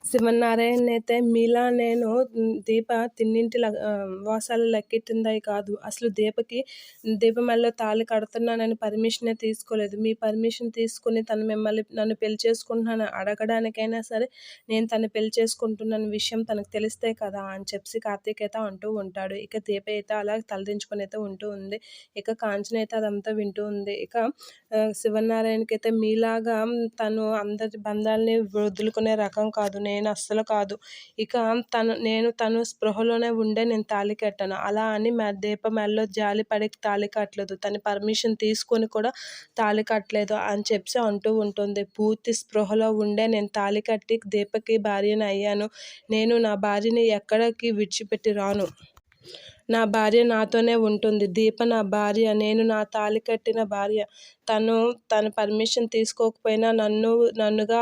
శివనారాయణ అయితే మీలా నేను దీప వాసాలు లెక్కెట్టిందాయి కాదు. అసలు దీప మెడలో తాళి కడుతున్నానని పర్మిషనే తీసుకోలేదు. మీ పర్మిషన్ తీసుకొని నన్ను పెళ్లి చేసుకుంటున్నానని అడగడానికైనా సరే నేను తను పెళ్లి చేసుకుంటున్న విషయం తనకు తెలిస్తే కదా అని చెప్పి కార్తీక్ అయితే అంటూ ఉంటాడు. ఇక దీప అయితే అలా తలదించుకొని అయితే ఉంటూ ఉంది. ఇక కాంచన అయితే అదంతా వింటూ ఉంది. ఇక శివనారాయణకైతే మీలాగా తను అందరి బంధాలని వదులుకునే రకం కాదు. నేను అస్సలు కాదు. ఇక తను స్పృహలోనే ఉండే నేను తాళి కట్టాను. అలా అని దీప మెడలో జాలి పడి తాళి కట్టలేదు. తన పర్మిషన్ తీసుకొని కూడా తాళి కట్టలేదు అని చెప్పి అంటూ ఉంటుంది. పూర్తి స్పృహలో ఉండే నేను తాళి కట్టి దీపకి భార్యని అయ్యాను. నేను నా భార్యని ఎక్కడికి విడిచిపెట్టి రాను. నా భార్య నాతోనే ఉంటుంది. దీప నా భార్య. నేను నా తాళి కట్టిన భార్య. తన పర్మిషన్ తీసుకోకపోయినా నన్నుగా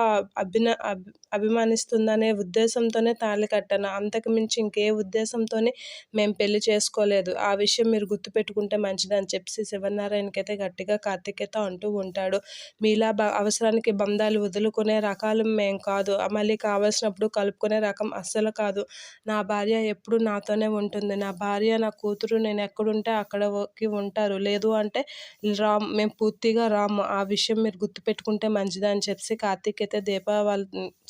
అభిమానిస్తుందనే ఉద్దేశంతోనే తాళి కట్టాను. అంతకు మించి ఇంకే ఉద్దేశంతోనే మేము పెళ్లి చేసుకోలేదు. ఆ విషయం మీరు గుర్తుపెట్టుకుంటే మంచిదని చెప్పి శివనారాయణకైతే గట్టిగా కార్తీక్ అయితే అంటూ ఉంటాడు. మీలా అవసరానికి బంధాలు వదులుకునే రకాలు మేం కాదు. మళ్ళీ కావాల్సినప్పుడు కలుపుకునే రకం అస్సలు కాదు. నా భార్య ఎప్పుడు నాతోనే ఉంటుంది. నా భార్య, నా కూతురు నేను ఎక్కడుంటే అక్కడికి ఉంటారు. లేదు అంటే మేము పూర్తిగా రాము. ఆ విషయం మీరు గుర్తుపెట్టుకుంటే మంచిదని చెప్పి కార్తీక్ అయితే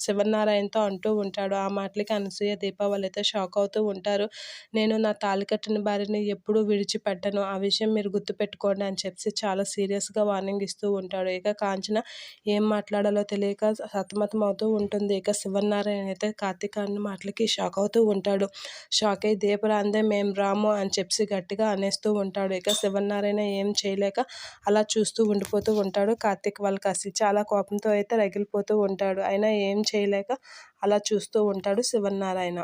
శివనారాయణతో అంటూ ఉంటాడు. ఆ మాటలకి అనసూయ, దీప వాళ్ళైతే షాక్ అవుతూ ఉంటారు. నేను నా తాళి కట్టిన భార్యని ఎప్పుడూ విడిచిపెట్టను. ఆ విషయం మీరు గుర్తుపెట్టుకోండి అని చెప్పి చాలా సీరియస్గా వార్నింగ్ ఇస్తూ ఉంటాడు. ఇక కాంచన ఏం మాట్లాడాలో తెలియక సతమతం అవుతూ ఉంటుంది. ఇక శివనారాయణ అయితే కార్తీక్ అన్న మాటలకి షాక్ అవుతూ ఉంటాడు. షాక్ అయ్యి దీపరాందే మేము రాము అని చెప్పి గట్టిగా అనేస్తూ ఉంటాడు. ఇక శివనారాయణ ఏం చేయలేక అలా చూస్తూ ఉండిపోతూ ఉంటాడు. కార్తీక్ వాళ్ళ కసి చాలా కోపంతో అయితే రగిలిపోతూ ఉంటాడు. అయినా ఏం చేయలేక అలా చూస్తూ ఉంటాడు శివనారాయణ.